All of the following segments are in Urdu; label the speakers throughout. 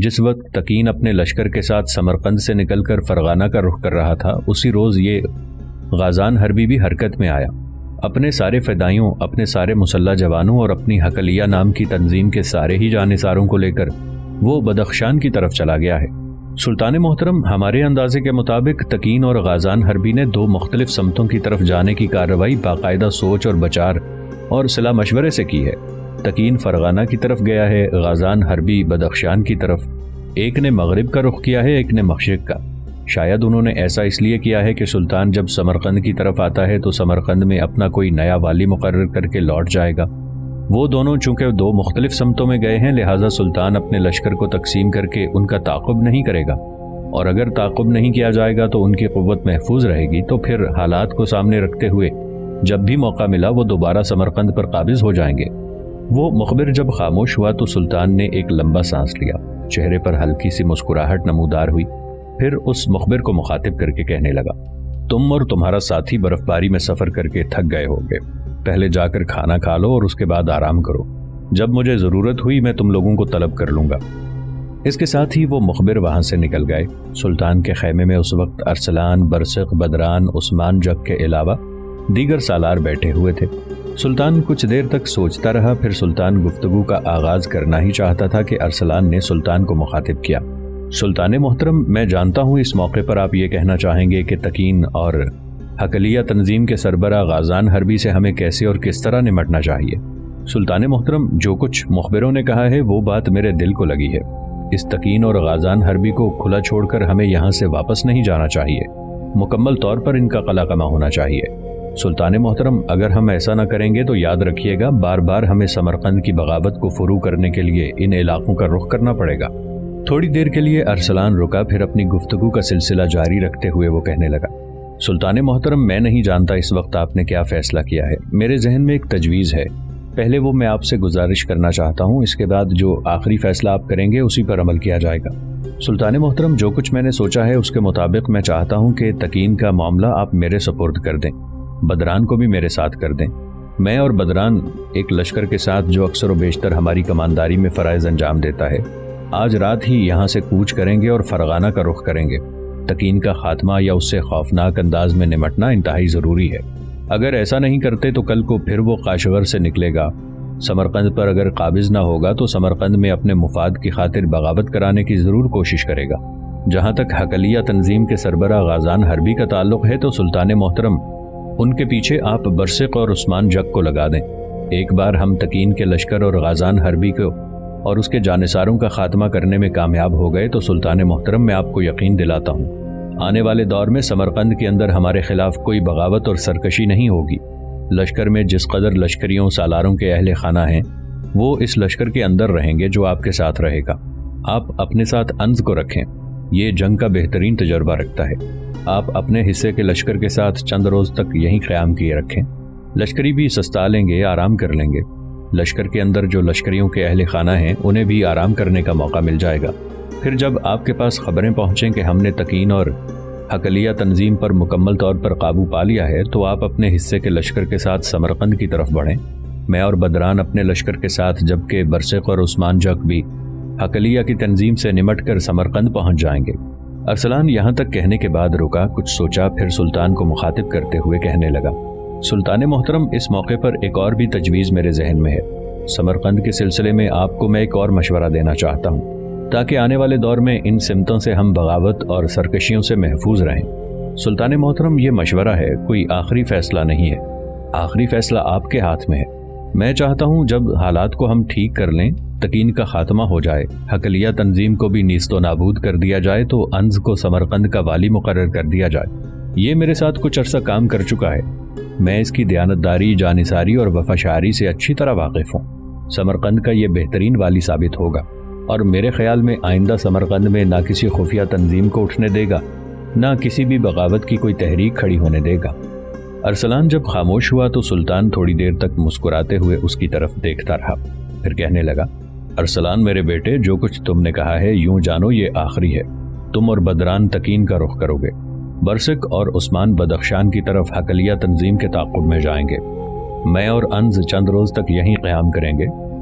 Speaker 1: جس وقت تکین اپنے لشکر کے ساتھ سمرقند سے نکل کر فرغانہ کا رخ کر رہا تھا، اسی روز یہ غازان حربی بھی حرکت میں آیا۔ اپنے سارے فدائیوں، اپنے سارے مسلح جوانوں اور اپنی حقلیہ نام کی تنظیم کے سارے ہی جانثاروں کو لے کر وہ بدخشان کی طرف چلا گیا ہے۔ سلطان محترم، ہمارے اندازے کے مطابق تکین اور غازان حربی نے دو مختلف سمتوں کی طرف جانے کی کارروائی باقاعدہ سوچ اور بچار اور صلاح مشورے سے کی ہے۔ تکین فرغانہ کی طرف گیا ہے، غازان حربی بدخشان کی طرف۔ ایک نے مغرب کا رخ کیا ہے، ایک نے مشرق کا۔ شاید انہوں نے ایسا اس لیے کیا ہے کہ سلطان جب سمرقند کی طرف آتا ہے تو سمرقند میں اپنا کوئی نیا والی مقرر کر کے لوٹ جائے گا۔ وہ دونوں چونکہ دو مختلف سمتوں میں گئے ہیں، لہٰذا سلطان اپنے لشکر کو تقسیم کر کے ان کا تعاقب نہیں کرے گا، اور اگر تعاقب نہیں کیا جائے گا تو ان کی قوت محفوظ رہے گی۔ تو پھر حالات کو سامنے رکھتے ہوئے جب بھی موقع ملا وہ دوبارہ سمرقند پر قابض ہو جائیں گے۔ وہ مخبر جب خاموش ہوا تو سلطان نے ایک لمبا سانس لیا، چہرے پر ہلکی سی مسکراہٹ نمودار ہوئی، پھر اس مخبر کو مخاطب کر کے کہنے لگا، تم اور تمہارا ساتھی برف باری میں سفر کر کے تھک گئے ہوگے، پہلے جا کر کھانا کھا لو اور اس کے بعد آرام کرو، جب مجھے ضرورت ہوئی میں تم لوگوں کو طلب کر لوں گا۔ اس کے ساتھ ہی وہ مخبر وہاں سے نکل گئے۔ سلطان کے خیمے میں اس وقت ارسلان، برسق، بدران، عثمان جگ کے علاوہ دیگر سالار بیٹھے ہوئے تھے۔ سلطان کچھ دیر تک سوچتا رہا، پھر سلطان گفتگو کا آغاز کرنا ہی چاہتا تھا کہ ارسلان نے سلطان کو مخاطب کیا، سلطان محترم، میں جانتا ہوں اس موقع پر آپ یہ کہنا چاہیں گے کہ تکین اور حقلیہ تنظیم کے سربراہ غازان حربی سے ہمیں کیسے اور کس طرح نمٹنا چاہیے۔ سلطان محترم، جو کچھ مخبروں نے کہا ہے وہ بات میرے دل کو لگی ہے۔ اس تکین اور غازان حربی کو کھلا چھوڑ کر ہمیں یہاں سے واپس نہیں جانا چاہیے، مکمل طور پر ان کا قلع کما ہونا چاہیے۔ سلطان محترم، اگر ہم ایسا نہ کریں گے تو یاد رکھیے گا بار بار ہمیں سمرقند کی بغاوت کو فروغ کرنے کے لیے ان علاقوں کا رخ کرنا پڑے گا۔ تھوڑی دیر کے لیے ارسلان رکا، پھر اپنی گفتگو کا سلسلہ جاری رکھتے ہوئے وہ کہنے لگا، سلطان محترم، میں نہیں جانتا اس وقت آپ نے کیا فیصلہ کیا ہے، میرے ذہن میں ایک تجویز ہے، پہلے وہ میں آپ سے گزارش کرنا چاہتا ہوں، اس کے بعد جو آخری فیصلہ آپ کریں گے اسی پر عمل کیا جائے گا۔ سلطان محترم، جو کچھ میں نے سوچا ہے اس کے مطابق میں چاہتا ہوں کہ تکین کا معاملہ آپ میرے سپرد کر دیں، بدران کو بھی میرے ساتھ کر دیں۔ میں اور بدران ایک لشکر کے ساتھ جو اکثر و بیشتر ہماری کمانداری میں فرائض انجام دیتا ہے، آج رات ہی یہاں سے کوچ کریں گے اور فرغانہ کا رخ کریں گے۔ تکین کا خاتمہ یا اس سے خوفناک انداز میں نمٹنا انتہائی ضروری ہے۔ اگر ایسا نہیں کرتے تو کل کو پھر وہ قاشغر سے نکلے گا، سمرقند پر اگر قابض نہ ہوگا تو سمرقند میں اپنے مفاد کی خاطر بغاوت کرانے کی ضرور کوشش کرے گا۔ جہاں تک حقلیہ تنظیم کے سربراہ غازان حربی کا تعلق ہے تو سلطان محترم، ان کے پیچھے آپ برسق اور عثمان جگ کو لگا دیں۔ ایک بار ہم تکین کے لشکر اور غازان حربی کو اور اس کے جانثاروں کا خاتمہ کرنے میں کامیاب ہو گئے تو سلطان محترم، میں آپ کو یقین دلاتا ہوں آنے والے دور میں سمرقند کے اندر ہمارے خلاف کوئی بغاوت اور سرکشی نہیں ہوگی۔ لشکر میں جس قدر لشکریوں سالاروں کے اہل خانہ ہیں وہ اس لشکر کے اندر رہیں گے جو آپ کے ساتھ رہے گا۔ آپ اپنے ساتھ انز کو رکھیں، یہ جنگ کا بہترین تجربہ رکھتا ہے۔ آپ اپنے حصے کے لشکر کے ساتھ چند روز تک یہیں قیام کیے رکھیں، لشکری بھی سستا لیں گے، آرام کر لیں گے۔ لشکر کے اندر جو لشکریوں کے اہل خانہ ہیں انہیں بھی آرام کرنے کا موقع مل جائے گا۔ پھر جب آپ کے پاس خبریں پہنچیں کہ ہم نے تکین اور حقلیہ تنظیم پر مکمل طور پر قابو پا لیا ہے تو آپ اپنے حصے کے لشکر کے ساتھ سمرقند کی طرف بڑھیں۔ میں اور بدران اپنے لشکر کے ساتھ، جبکہ برسق اور عثمان جگ بھی حقلیہ کی تنظیم سے نمٹ کر سمرقند پہنچ جائیں گے۔ ارسلان یہاں تک کہنے کے بعد رکا، کچھ سوچا، پھر سلطان کو مخاطب کرتے ہوئے کہنے لگا، سلطان محترم، اس موقع پر ایک اور بھی تجویز میرے ذہن میں ہے۔ سمرقند کے سلسلے میں آپ کو میں ایک اور مشورہ دینا چاہتا ہوں تاکہ آنے والے دور میں ان سمتوں سے ہم بغاوت اور سرکشیوں سے محفوظ رہیں۔ سلطان محترم، یہ مشورہ ہے، کوئی آخری فیصلہ نہیں ہے، آخری فیصلہ آپ کے ہاتھ میں ہے۔ میں چاہتا ہوں جب حالات کو ہم ٹھیک کر لیں، تکین کا خاتمہ ہو جائے، حقلیہ تنظیم کو بھی نیست و نابود کر دیا جائے تو انز کو سمرقند کا والی مقرر کر دیا جائے۔ یہ میرے ساتھ کچھ عرصہ کام کر چکا ہے، میں اس کی دیانتداری، جانثاری اور وفاشاری سے اچھی طرح واقف ہوں۔ سمرقند کا یہ بہترین والی ثابت ہوگا اور میرے خیال میں آئندہ سمرقند میں نہ کسی خفیہ تنظیم کو اٹھنے دے گا، نہ کسی بھی بغاوت کی کوئی تحریک کھڑی ہونے دے گا۔ ارسلان جب خاموش ہوا تو سلطان تھوڑی دیر تک مسکراتے ہوئے اس کی طرف دیکھتا رہا، پھر کہنے لگا، ارسلان میرے بیٹے، جو کچھ تم نے کہا ہے یوں جانو یہ آخری ہے۔ تم اور بدران تکین کا رخ کرو گے، برسق اور عثمان بدخشان کی طرف حقلیہ تنظیم کے تعاقب میں جائیں گے۔ میں اور انز چند روز تک یہیں قیام کریں گے۔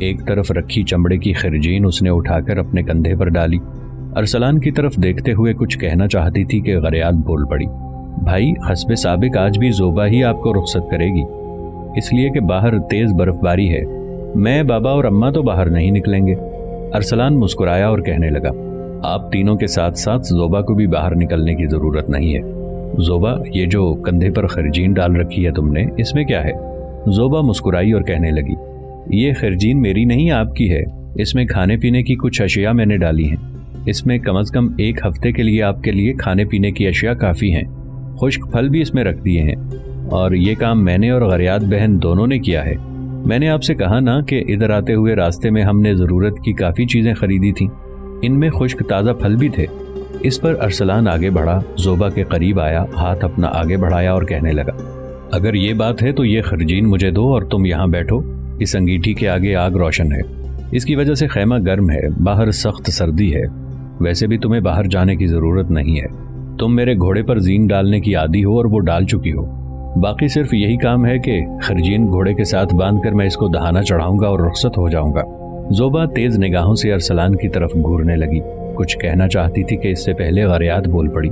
Speaker 1: ایک طرف رکھی چمڑے کی خرجین اس نے اٹھا کر اپنے کندھے پر ڈالی۔ ارسلان کی طرف دیکھتے ہوئے کچھ کہنا چاہتی تھی کہ غریات بول پڑی، بھائی حسب سابق آج بھی زوبا ہی آپ کو رخصت کرے گی، اس لیے کہ باہر تیز برف باری ہے، میں، بابا اور اماں تو باہر نہیں نکلیں گے۔ ارسلان مسکرایا اور کہنے لگا، آپ تینوں کے ساتھ ساتھ زوبا کو بھی باہر نکلنے کی ضرورت نہیں ہے۔ زوبا، یہ جو کندھے پر خرجین ڈال رکھی ہے تم نے، اس میں کیا ہے؟ زوبا مسکرائی اور کہنے لگی، یہ خرجین میری نہیں آپ کی ہے، اس میں کھانے پینے کی کچھ اشیاء میں نے ڈالی ہیں، اس میں کم از کم 1 ہفتے کے لیے آپ کے لیے کھانے پینے کی اشیاء کافی ہیں، خشک پھل بھی اس میں رکھ دیے ہیں، اور یہ کام میں نے اور غریات بہن دونوں نے کیا ہے۔ میں نے آپ سے کہا نا کہ ادھر آتے ہوئے راستے میں ہم نے ضرورت کی کافی چیزیں خریدی تھیں، ان میں خشک تازہ پھل بھی تھے۔ اس پر ارسلان آگے بڑھا، زوبا کے قریب آیا، ہاتھ اپنا آگے بڑھایا اور کہنے لگا، اگر یہ بات ہے تو یہ خرجین مجھے دو اور تم یہاں بیٹھو، اس انگیٹھی کے آگے آگ روشن ہے، اس کی وجہ سے خیمہ گرم ہے، باہر سخت سردی ہے، ویسے بھی تمہیں باہر جانے کی ضرورت نہیں ہے، تم میرے گھوڑے پر زین ڈالنے کی عادی ہو اور وہ ڈال چکی ہو، باقی صرف یہی کام ہے کہ خرجین گھوڑے کے ساتھ باندھ کر میں اس کو دہانا چڑھاؤں گا اور رخصت ہو جاؤں گا۔ زوبا تیز نگاہوں سے ارسلان کی طرف گھورنے لگی، کچھ کہنا چاہتی تھی کہ اس سے پہلے غریات بول پڑی،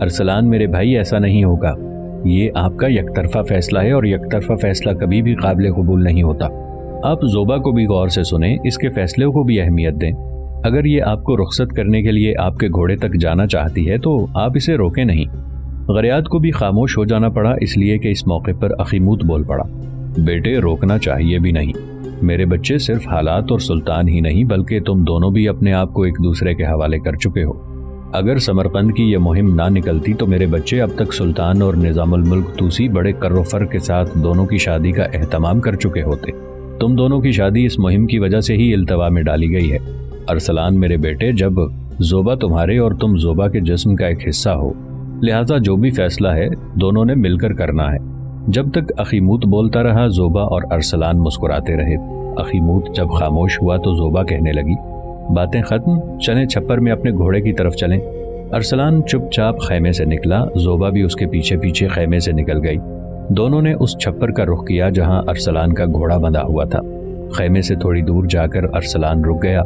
Speaker 1: ارسلان میرے بھائی ایسا نہیں ہوگا، یہ آپ کا یک طرفہ فیصلہ ہے اور یک طرفہ فیصلہ کبھی بھی قابل قبول نہیں ہوتا، آپ زوبا کو بھی غور سے سنیں، اس کے فیصلے کو بھی اہمیت دیں، اگر یہ آپ کو رخصت کرنے کے لیے آپ کے گھوڑے تک جانا چاہتی ہے تو آپ اسے روکیں نہیں۔ غریات کو بھی خاموش ہو جانا پڑا، اس لیے کہ اس موقع پر اخیموت بول پڑا، بیٹے روکنا چاہیے بھی نہیں، میرے بچے صرف حالات اور سلطان ہی نہیں بلکہ تم دونوں بھی اپنے آپ کو ایک دوسرے کے حوالے کر چکے ہو، اگر سمرقند کی یہ مہم نہ نکلتی تو میرے بچے اب تک سلطان اور نظام الملک توسی بڑے کر و فر کے ساتھ دونوں کی شادی کا اہتمام کر چکے ہوتے، تم دونوں کی شادی اس مہم کی وجہ سے ہی التوا میں ڈالی گئی ہے۔ ارسلان میرے بیٹے، جب زوبا تمہارے اور تم زوبا کے جسم کا ایک حصہ ہو، لہٰذا جو بھی فیصلہ ہے دونوں نے مل کر کرنا ہے۔ جب تک اخیموت بولتا رہا، زوبا اور ارسلان مسکراتے رہے۔ اخیموت جب خاموش ہوا تو زوبا کہنے لگی، باتیں ختم، چلیں چھپر میں اپنے گھوڑے کی طرف چلیں۔ ارسلان چپ چاپ خیمے سے نکلا، زوبا بھی اس کے پیچھے پیچھے خیمے سے نکل گئی۔ دونوں نے اس چھپر کا رخ کیا جہاں ارسلان کا گھوڑا بندھا ہوا تھا۔ خیمے سے تھوڑی دور جا کر ارسلان رک گیا،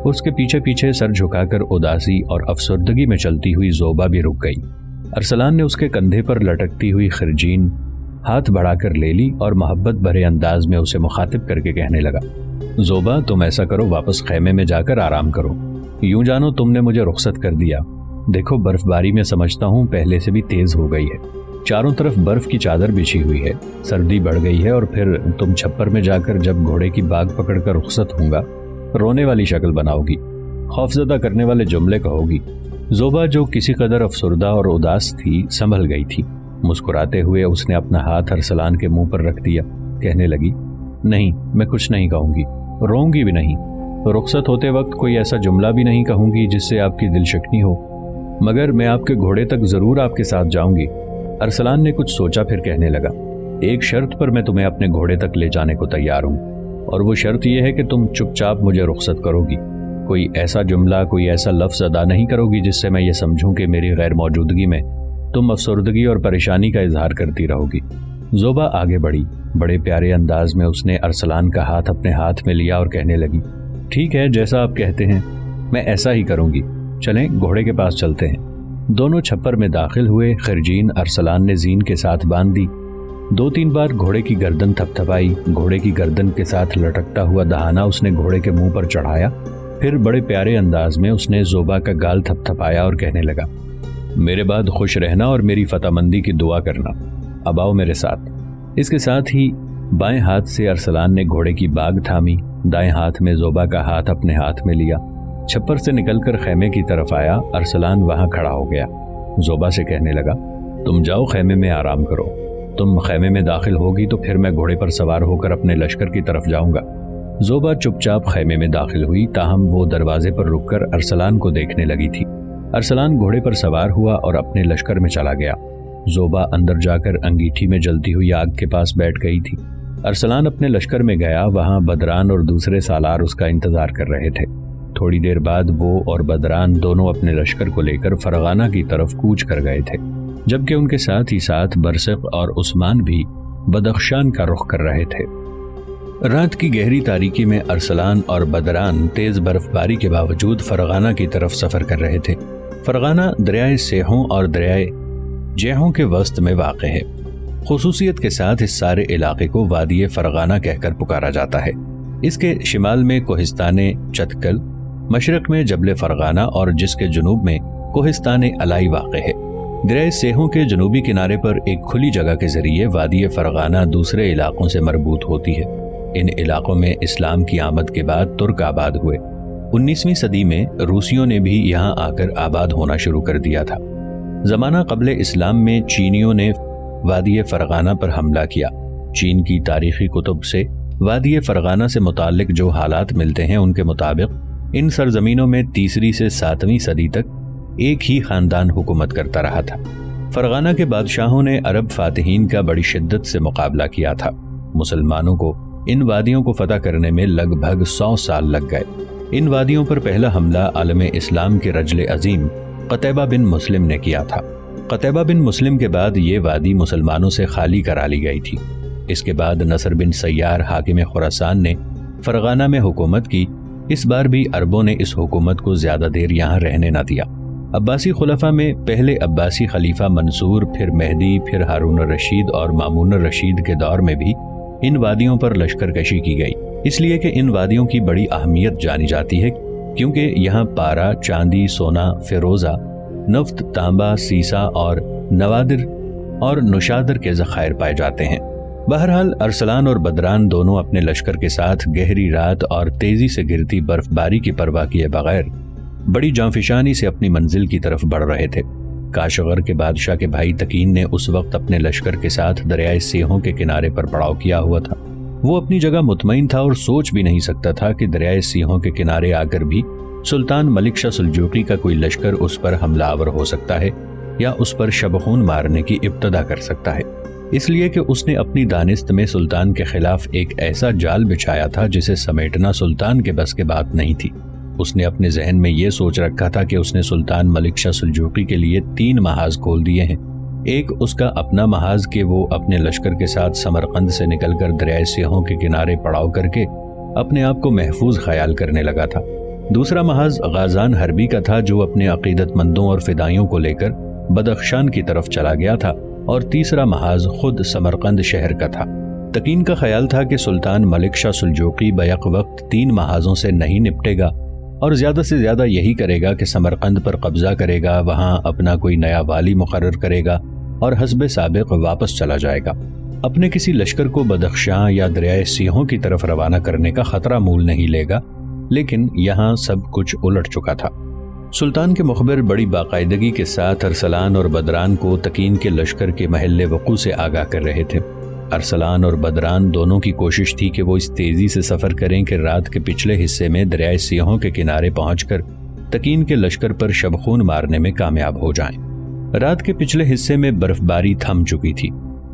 Speaker 1: اس کے پیچھے پیچھے سر جھکا کر اداسی اور افسردگی میں چلتی ہوئی زوبا بھی رک گئی۔ ارسلان نے اس کے کندھے پر لٹکتی ہوئی خرجین ہاتھ بڑھا کر لے لی اور محبت بھرے انداز میں اسے مخاطب کر کے کہنے لگا، زوبا تم ایسا کرو، واپس خیمے میں جا کر آرام کرو، یوں جانو تم نے مجھے رخصت کر دیا، دیکھو برف باری میں سمجھتا ہوں پہلے سے بھی تیز ہو گئی ہے، چاروں طرف برف کی چادر بچھی ہوئی ہے، سردی بڑھ گئی ہے، اور پھر تم چھپر میں جا کر جب گھوڑے کی باگ پکڑ کر رخصت ہوں گا رونے والی شکل بناؤ گی، خوفزدہ کرنے والے جملے کہو گی۔ زوبا جو کسی قدر افسردہ اور اداس تھی سنبھل گئی تھی، مسکراتے ہوئے اس نے اپنا ہاتھ ارسلان کے منہ پر رکھ دیا، کہنے لگی، نہیں میں کچھ نہیں کہوں گی، روؤں گی بھی نہیں، رخصت ہوتے وقت کوئی ایسا جملہ بھی نہیں کہوں گی جس سے آپ کی دل شکنی ہو، مگر میں آپ کے گھوڑے تک ضرور آپ کے ساتھ جاؤں گی۔ ارسلان نے کچھ سوچا پھر کہنے لگا، ایک شرط پر میں تمہیں اپنے گھوڑے تک لے جانے کو تیار ہوں، اور وہ شرط یہ ہے کہ تم چپ چاپ مجھے رخصت کرو گی، کوئی ایسا جملہ، کوئی ایسا لفظ ادا نہیں کرو گی جس سے میں یہ سمجھوں کہ میری غیر موجودگی میں تم افسردگی اور پریشانی کا اظہار کرتی رہو گی۔ زوبا آگے بڑھی، بڑے پیارے انداز میں اس نے ارسلان کا ہاتھ اپنے ہاتھ میں لیا اور کہنے لگی، ٹھیک ہے جیسا آپ کہتے ہیں، میں ایسا ہی کروں گی، چلیں گھوڑے کے پاس چلتے ہیں۔ دونوں چھپر میں داخل ہوئے، خرجین ارسلان نے زین کے ساتھ باندھ دی، 2-3 بار گھوڑے کی گردن تھپتھپائی، گھوڑے کی گردن کے ساتھ لٹکتا ہوا دہانا اس نے گھوڑے کے منہ پر چڑھایا، پھر بڑے پیارے انداز میں اس نے زوبا کا گال تھپتھپایا اور کہنے لگا، میرے بعد خوش رہنا اور میری فتح مندی کی دعا کرنا، اب آؤ میرے ساتھ۔ اس کے ساتھ ہی بائیں ہاتھ سے ارسلان نے گھوڑے کی باگ تھامی، دائیں ہاتھ میں زوبا کا ہاتھ اپنے ہاتھ میں لیا، چھپر سے نکل کر خیمے کی طرف آیا، ارسلان وہاں کھڑا ہو گیا، زوبا سے کہنے لگا، تم جاؤ خیمے میں آرام کرو، تم خیمے میں داخل ہوگی تو پھر میں گھوڑے پر سوار ہو کر اپنے لشکر کی طرف جاؤں گا۔ زوبا چپ چاپ خیمے میں داخل ہوئی، تاہم وہ دروازے پر رک کر ارسلان کو دیکھنے لگی تھی۔ ارسلان گھوڑے پر سوار ہوا اور اپنے لشکر میں چلا گیا۔ زوبا اندر جا کر انگیٹھی میں جلتی ہوئی آگ کے پاس بیٹھ گئی تھی۔ ارسلان اپنے لشکر میں گیا، وہاں بدران اور دوسرے سالار اس کا انتظار کر رہے تھے۔ تھوڑی دیر بعد وہ اور بدران دونوں اپنے لشکر کو لے کر فرغانہ کی طرف کوچ کر گئے تھے، جبکہ ان کے ساتھ ہی ساتھ برسق اور عثمان بھی بدخشان کا رخ کر رہے تھے۔ رات کی گہری تاریکی میں ارسلان اور بدران تیز برف باری کے باوجود فرغانہ کی طرف سفر کر رہے تھے۔ فرغانہ دریائے سیحوں اور دریائے جیحوں کے وسط میں واقع ہے۔ خصوصیت کے ساتھ اس سارے علاقے کو وادی فرغانہ کہہ کر پکارا جاتا ہے۔ اس کے شمال میں کوہستان چتکل، مشرق میں جبل فرغانہ اور جس کے جنوب میں کوہستان الائی واقع ہے۔ دریائے سیحوں کے جنوبی کنارے پر ایک کھلی جگہ کے ذریعے وادی فرغانہ دوسرے علاقوں سے مربوط ہوتی ہے۔ ان علاقوں میں اسلام کی آمد کے بعد ترک آباد ہوئے۔ 19ویں صدی میں روسیوں نے بھی یہاں آ کر آباد ہونا شروع کر دیا تھا۔ زمانہ قبل اسلام میں چینیوں نے وادی فرغانہ پر حملہ کیا۔ چین کی تاریخی کتب سے وادی فرغانہ سے متعلق جو حالات ملتے ہیں ان کے مطابق ان سرزمینوں میں 3 سے 7ویں صدی تک ایک ہی خاندان حکومت کرتا رہا تھا۔ فرغانہ کے بادشاہوں نے عرب فاتحین کا بڑی شدت سے مقابلہ کیا تھا۔ مسلمانوں کو ان وادیوں کو فتح کرنے میں لگ بھگ 100 سال لگ گئے۔ ان وادیوں پر پہلا حملہ عالم اسلام کے رجل عظیم قتیبہ بن مسلم نے کیا تھا۔ قتیبہ بن مسلم کے بعد یہ وادی مسلمانوں سے خالی کرا لی گئی تھی۔ اس کے بعد نصر بن سیار حاکم خراسان نے فرغانہ میں حکومت کی۔ اس بار بھی عربوں نے اس حکومت کو زیادہ دیر یہاں رہنے نہ دیا۔ عباسی خلفاء میں پہلے عباسی خلیفہ منصور، پھر مہدی، پھر ہارون الرشید اور مامون الرشید کے دور میں بھی ان وادیوں پر لشکر کشی کی گئی، اس لیے کہ ان وادیوں کی بڑی اہمیت جانی جاتی ہے کیونکہ یہاں پارا، چاندی، سونا، فیروزہ، نفت، تانبا، سیسا اور نوادر اور نشادر کے ذخائر پائے جاتے ہیں۔ بہرحال ارسلان اور بدران دونوں اپنے لشکر کے ساتھ گہری رات اور تیزی سے گرتی برف باری کی پرواہ کیے بغیر بڑی جانفشانی سے اپنی منزل کی طرف بڑھ رہے تھے۔ کاشغر کے بادشاہ کے بھائی تکین نے اس وقت اپنے لشکر کے ساتھ دریائے سیحوں کے کنارے پر پڑاؤ کیا ہوا تھا۔ وہ اپنی جگہ مطمئن تھا اور سوچ بھی نہیں سکتا تھا کہ دریائے سیحوں کے کنارے آ کر بھی سلطان ملک شاہ سلجوقی کا کوئی لشکر اس پر حملہ آور ہو سکتا ہے یا اس پر شبخون مارنے کی ابتدا کر سکتا ہے، اس لیے کہ اس نے اپنی دانست میں سلطان کے خلاف ایک ایسا جال بچھایا تھا جسے سمیٹنا سلطان کے بس کے بات نہیں تھی۔ اس نے اپنے ذہن میں یہ سوچ رکھا تھا کہ اس نے سلطان ملک شاہ سلجوقی کے لیے 3 محاذ کھول دیے ہیں۔ ایک اس کا اپنا محاذ کہ وہ اپنے لشکر کے ساتھ سمرقند سے نکل کر دریائے سیحوں کے کنارے پڑاؤ کر کے اپنے آپ کو محفوظ خیال کرنے لگا تھا۔ دوسرا محاذ غازان حربی کا تھا جو اپنے عقیدت مندوں اور فدائیوں کو لے کر بدخشان کی طرف چلا گیا تھا، اور تیسرا محاذ خود سمرقند شہر کا تھا۔ تکین کا خیال تھا کہ سلطان ملک شاہ سلجوقی بیک وقت 3 محاذوں سے نہیں نپٹے گا اور زیادہ سے زیادہ یہی کرے گا کہ سمرقند پر قبضہ کرے گا، وہاں اپنا کوئی نیا والی مقرر کرے گا اور حسب سابق واپس چلا جائے گا۔ اپنے کسی لشکر کو بدخشاں یا دریائے سیحوں کی طرف روانہ کرنے کا خطرہ مول نہیں لے گا، لیکن یہاں سب کچھ الٹ چکا تھا۔ سلطان کے مخبر بڑی باقاعدگی کے ساتھ ارسلان اور بدران کو تکین کے لشکر کے محل وقوع سے آگاہ کر رہے تھے۔ ارسلان اور بدران دونوں کی کوشش تھی کہ وہ اس تیزی سے سفر کریں کہ رات کے پچھلے حصے میں دریائے سیحوں کے کنارے پہنچ کر تکین کے لشکر پر شبخون مارنے میں کامیاب ہو جائیں۔ رات کے پچھلے حصے میں برف باری تھم چکی تھی،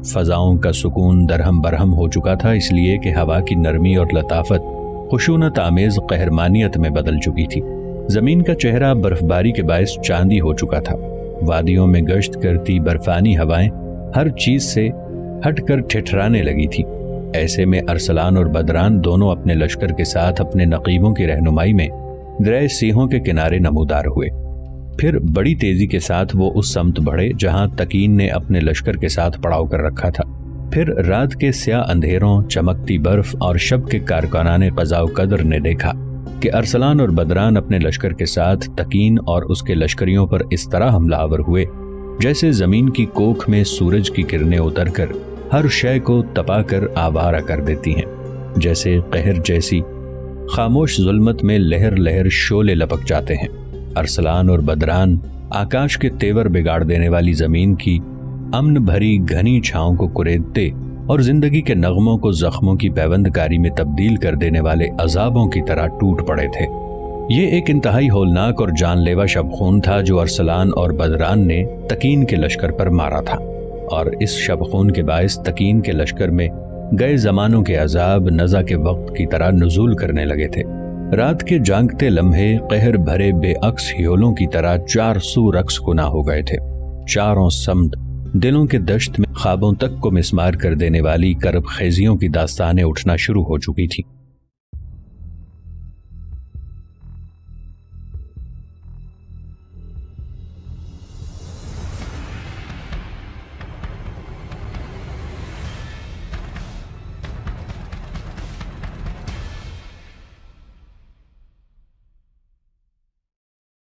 Speaker 1: فضاؤں کا سکون درہم برہم ہو چکا تھا، اس لیے کہ ہوا کی نرمی اور لطافت خشونت آمیز قہرمانیت میں بدل چکی تھی۔ زمین کا چہرہ برف باری کے باعث چاندی ہو چکا تھا۔ وادیوں میں گشت کرتی برفانی ہوائیں ہر چیز سے ہٹ کر ٹھٹھرانے لگی تھی۔ ایسے میں ارسلان اور بدران دونوں اپنے لشکر کے ساتھ اپنے نقیبوں کی رہنمائی میں دریائے سیحوں کے کنارے نمودار ہوئے۔ پھر بڑی تیزی کے ساتھ وہ اس سمت بڑھے جہاں تکین نے اپنے لشکر کے ساتھ پڑاؤ کر رکھا تھا۔ پھر رات کے سیاہ اندھیروں، چمکتی برف اور شب کے کارکنان قضاء و قدر نے دیکھا کہ ارسلان اور بدران اپنے لشکر کے ساتھ تکین اور اس کے لشکریوں پر اس طرح حملہ آور ہوئے جیسے زمین کی کوکھ میں سورج کی کرنیں اتر کر ہر شے کو تپا کر آوارہ کر دیتی ہیں، جیسے قہر جیسی خاموش ظلمت میں لہر لہر شعلے لپک جاتے ہیں۔ ارسلان اور بدران آکاش کے تیور بگاڑ دینے والی زمین کی امن بھری گھنی چھاؤں کو کریدتے اور زندگی کے نغموں کو زخموں کی پیوند کاری میں تبدیل کر دینے والے عذابوں کی طرح ٹوٹ پڑے تھے۔ یہ ایک انتہائی ہولناک اور جان لیوا شبخون تھا جو ارسلان اور بدران نے تکین کے لشکر پر مارا تھا، اور اس شبخون کے باعث تکین کے لشکر میں گئے زمانوں کے عذاب نزع کے وقت کی طرح نزول کرنے لگے تھے۔ رات کے جانگتے لمحے قہر بھرے بے عکس ہیولوں کی طرح 4 سو رقص گنا ہو گئے تھے۔ چاروں سمت دلوں کے دشت میں خوابوں تک کو مسمار کر دینے والی کرب خیزیوں کی داستانیں اٹھنا شروع ہو چکی تھی۔